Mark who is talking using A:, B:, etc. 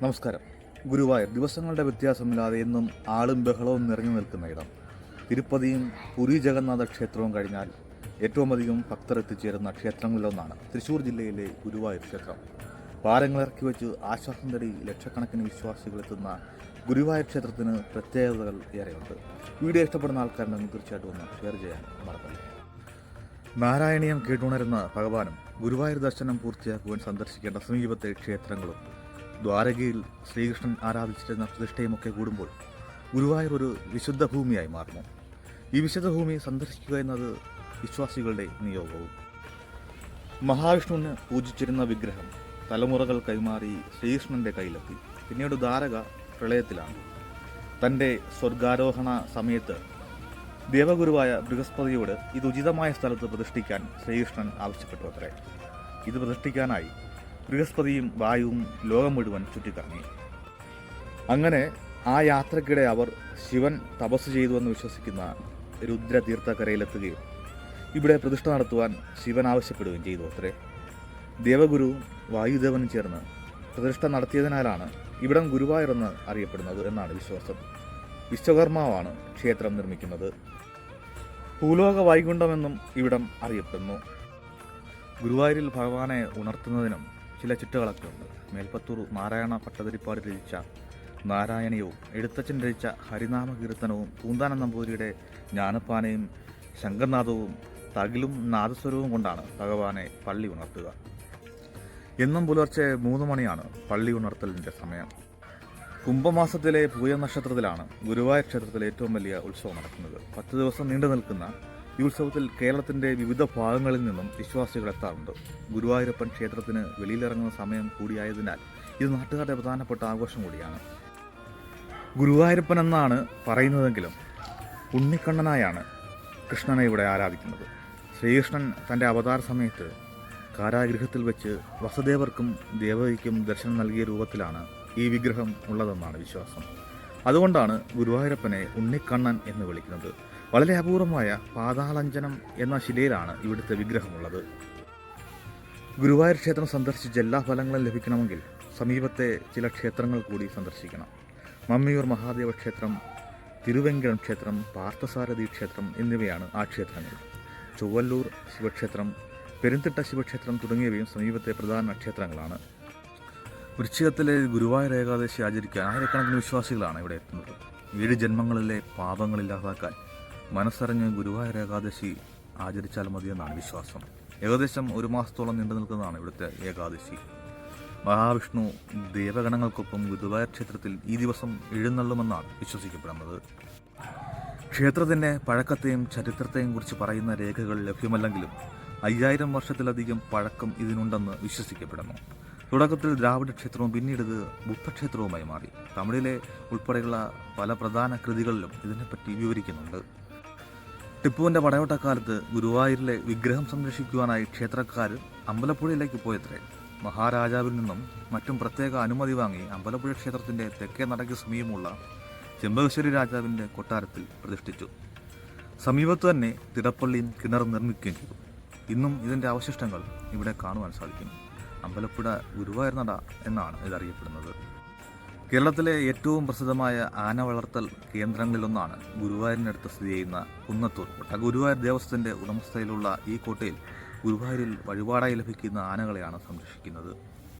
A: നമസ്കാരം. ഗുരുവായൂർ ദിവസങ്ങളുടെ വ്യത്യാസമില്ലാതെ എന്നും ആളും ബഹളവും നിറഞ്ഞു നിൽക്കുന്ന ഇടം. തിരുപ്പതിയും പുരി ജഗന്നാഥ ക്ഷേത്രവും കഴിഞ്ഞാൽ ഏറ്റവും അധികം ഭക്തർ എത്തിച്ചേരുന്ന ക്ഷേത്രങ്ങളിലൊന്നാണ് തൃശ്ശൂർ ജില്ലയിലെ ഗുരുവായൂർ ക്ഷേത്രം. ഭാരങ്ങളിറക്കി വെച്ച് ആശ്വാസം തേടി ലക്ഷക്കണക്കിന് വിശ്വാസികൾ എത്തുന്ന ഗുരുവായൂർ ക്ഷേത്രത്തിന് പ്രത്യേകതകൾ ഏറെയുണ്ട്. വീഡിയോ ഇഷ്ടപ്പെടുന്ന ആൾക്കാരുണ്ടെങ്കിൽ തീർച്ചയായിട്ടും ഒന്ന് ഷെയർ ചെയ്യാൻ മറക്കല്ല. നാരായണീയം കേട്ടുണരുന്ന ഭഗവാനും ഗുരുവായൂർ ദർശനം പൂർത്തിയാക്കുവാൻ സന്ദർശിക്കേണ്ട സമീപത്തെ ക്ഷേത്രങ്ങളും ദ്വാരകയിൽ ശ്രീകൃഷ്ണൻ ആരാധിച്ചിരുന്ന പ്രതിഷ്ഠയുമൊക്കെ കൂടുമ്പോൾ ഗുരുവായൂർ ഒരു വിശുദ്ധ ഭൂമിയായി മാറുന്നു. ഈ വിശുദ്ധ ഭൂമി സന്ദർശിക്കുക എന്നത് വിശ്വാസികളുടെ നിയോഗവും. മഹാവിഷ്ണുവിന് പൂജിച്ചിരുന്ന വിഗ്രഹം തലമുറകൾ കൈമാറി ശ്രീകൃഷ്ണന്റെ കയ്യിലെത്തി. പിന്നീട് ദ്വാരക പ്രളയത്തിലാണ്. തൻ്റെ സ്വർഗാരോഹണ സമയത്ത് ദേവഗുരുവായ ബൃഹസ്പതിയോട് ഇത് ഉചിതമായ സ്ഥലത്ത് പ്രതിഷ്ഠിക്കാൻ ശ്രീകൃഷ്ണൻ ആവശ്യപ്പെട്ടു അത്രേ. ഇത് പ്രതിഷ്ഠിക്കാനായി ബൃഹസ്പതിയും വായുവും ലോകം മുഴുവൻ ചുറ്റിക്കറങ്ങി. അങ്ങനെ ആ യാത്രക്കിടെ അവർ ശിവൻ തപസ് ചെയ്തുവെന്ന് വിശ്വസിക്കുന്ന രുദ്രതീർത്ഥക്കരയിലെത്തുകയും ഇവിടെ പ്രതിഷ്ഠ നടത്തുവാൻ ശിവൻ ആവശ്യപ്പെടുകയും ചെയ്തു അത്രേ. ദേവഗുരുവും വായുദേവനും ചേർന്ന് പ്രതിഷ്ഠ നടത്തിയതിനാലാണ് ഇവിടം ഗുരുവായൂർ എന്ന് അറിയപ്പെടുന്നത് എന്നാണ് വിശ്വാസം. വിശ്വകർമാവാണ് ക്ഷേത്രം നിർമ്മിക്കുന്നത്. ഭൂലോക വൈകുണ്ഠമെന്നും ഇവിടം അറിയപ്പെടുന്നു. ഗുരുവായൂരിൽ ഭഗവാനെ ഉണർത്തുന്നതിനും ചില ചിട്ടകളൊക്കെ ഉണ്ട്. മേൽപ്പത്തൂർ നാരായണ ഭട്ടതിരിപ്പാട് രചിച്ച നാരായണീയവും എഴുത്തച്ഛൻ രചിച്ച ഹരിനാമ കീർത്തനവും പൂന്താനം നമ്പൂതിരിയുടെ ജ്ഞാനപ്പാനയും ശങ്കർനാഥവും തകിലും നാദസ്വരവും കൊണ്ടാണ് ഭഗവാനെ പള്ളി ഉണർത്തുക. എന്നും പുലർച്ചെ 3 മണിയാണ് പള്ളി ഉണർത്തലിൻ്റെ സമയം. കുംഭമാസത്തിലെ പൂയ നക്ഷത്രത്തിലാണ് ഗുരുവായൂർ ക്ഷേത്രത്തിലെ ഏറ്റവും വലിയ ഉത്സവം നടക്കുന്നത്. 10 ദിവസം നീണ്ടു നിൽക്കുന്ന ഈ ഉത്സവത്തിൽ കേരളത്തിൻ്റെ വിവിധ ഭാഗങ്ങളിൽ നിന്നും വിശ്വാസികൾ എത്താറുണ്ട്. ഗുരുവായൂരപ്പൻ ക്ഷേത്രത്തിന് വെളിയിലിറങ്ങുന്ന സമയം കൂടിയായതിനാൽ ഇത് നാട്ടുകാരുടെ പ്രധാനപ്പെട്ട ആഘോഷം കൂടിയാണ്. ഗുരുവായൂരപ്പൻ എന്നാണ് പറയുന്നതെങ്കിലും ഉണ്ണിക്കണ്ണനായാണ് കൃഷ്ണനെ ഇവിടെ ആരാധിക്കുന്നത്. ശ്രീകൃഷ്ണൻ തൻ്റെ അവതാര സമയത്ത് കാരാഗൃഹത്തിൽ വെച്ച് വസുദേവർക്കും ദേവകിക്കും ദർശനം നൽകിയ രൂപത്തിലാണ് ഈ വിഗ്രഹം ഉള്ളതെന്നാണ് വിശ്വാസം. അതുകൊണ്ടാണ് ഗുരുവായൂരപ്പനെ ഉണ്ണിക്കണ്ണൻ എന്ന് വിളിക്കുന്നത്. വളരെ അപൂർവമായ പാതാളഞ്ജനം എന്ന ശിലയിലാണ് ഇവിടുത്തെ വിഗ്രഹമുള്ളത്. ഗുരുവായൂർ ക്ഷേത്രം സന്ദർശിച്ച് എല്ലാ ഫലങ്ങളും ലഭിക്കണമെങ്കിൽ സമീപത്തെ ചില ക്ഷേത്രങ്ങൾ കൂടി സന്ദർശിക്കണം. മമ്മിയൂർ മഹാദേവ ക്ഷേത്രം, തിരുവെങ്കടം ക്ഷേത്രം, പാർത്ഥസാരഥി ക്ഷേത്രം എന്നിവയാണ് ആ ക്ഷേത്രങ്ങൾ. ചൊവ്വല്ലൂർ ശിവക്ഷേത്രം, പെരുന്തിട്ട ശിവക്ഷേത്രം തുടങ്ങിയവയും സമീപത്തെ പ്രധാന ക്ഷേത്രങ്ങളാണ്. വൃശ്ചികത്തിലെ ഗുരുവായൂർ ഏകാദശി ആചരിക്കാൻ ആയിരക്കണക്കിന് വിശ്വാസികളാണ് ഇവിടെ എത്തുന്നത്. 7 ജന്മങ്ങളിലെ പാപങ്ങളില്ലാതാക്കാൻ മനസ്സറിഞ്ഞ് ഗുരുവായൂർ ഏകാദശി ആചരിച്ചാൽ മതിയെന്നാണ് വിശ്വാസം. ഏകദേശം 1 മാസത്തോളം നീണ്ടു നിൽക്കുന്നതാണ് ഇവിടുത്തെ ഏകാദശി. മഹാവിഷ്ണു ദേവഗണങ്ങൾക്കൊപ്പം ഗുരുവായൂർ ക്ഷേത്രത്തിൽ ഈ ദിവസം എഴുന്നള്ളുമെന്നാണ് വിശ്വസിക്കപ്പെടുന്നത്. ക്ഷേത്രത്തിൻ്റെ പഴക്കത്തെയും ചരിത്രത്തെയും കുറിച്ച് പറയുന്ന രേഖകൾ ലഭ്യമല്ലെങ്കിലും 5000 വർഷത്തിലധികം പഴക്കം ഇതിനുണ്ടെന്ന് വിശ്വസിക്കപ്പെടുന്നു. തുടക്കത്തിൽ ദ്രാവിഡ ക്ഷേത്രവും പിന്നീട് ഇത് ബുദ്ധക്ഷേത്രവുമായി മാറി. തമിഴിലെ ഉൾപ്പെടെയുള്ള പല പ്രധാന കൃതികളിലും ഇതിനെപ്പറ്റി വിവരിക്കുന്നുണ്ട്. ടിപ്പുവിൻ്റെ പടയോട്ടക്കാലത്ത് ഗുരുവായൂരിലെ വിഗ്രഹം സംരക്ഷിക്കുവാനായി ക്ഷേത്രക്കാർ അമ്പലപ്പുഴയിലേക്ക് പോയത്രേ. മഹാരാജാവിൽ നിന്നും മറ്റും പ്രത്യേക അനുമതി വാങ്ങി അമ്പലപ്പുഴ ക്ഷേത്രത്തിൻ്റെ തെക്കേ നടയ്ക്ക് സമീപമുള്ള ചെമ്പകശ്ശേരി രാജാവിൻ്റെ കൊട്ടാരത്തിൽ പ്രതിഷ്ഠിച്ചു. സമീപത്ത് തന്നെ തിടപ്പള്ളിയും കിണറും നിർമ്മിക്കുകയും ചെയ്തു. ഇന്നും ഇതിൻ്റെ അവശിഷ്ടങ്ങൾ ഇവിടെ കാണുവാൻ സാധിക്കും. അമ്പലപ്പുഴ ഗുരുവായൂർ നട എന്നാണ് ഇതറിയപ്പെടുന്നത്. കേരളത്തിലെ ഏറ്റവും പ്രസിദ്ധമായ ആന വളർത്തൽ കേന്ദ്രങ്ങളിലൊന്നാണ് ഗുരുവായൂരിനടുത്ത് സ്ഥിതി ചെയ്യുന്ന കുന്നത്തൂർ കോട്ട. ഗുരുവായൂർ ദേവസ്വത്തിൻ്റെ ഉടമസ്ഥതയിലുള്ള ഈ കോട്ടയിൽ ഗുരുവായൂരിൽ വഴിപാടായി ലഭിക്കുന്ന ആനകളെയാണ് സംരക്ഷിക്കുന്നത്.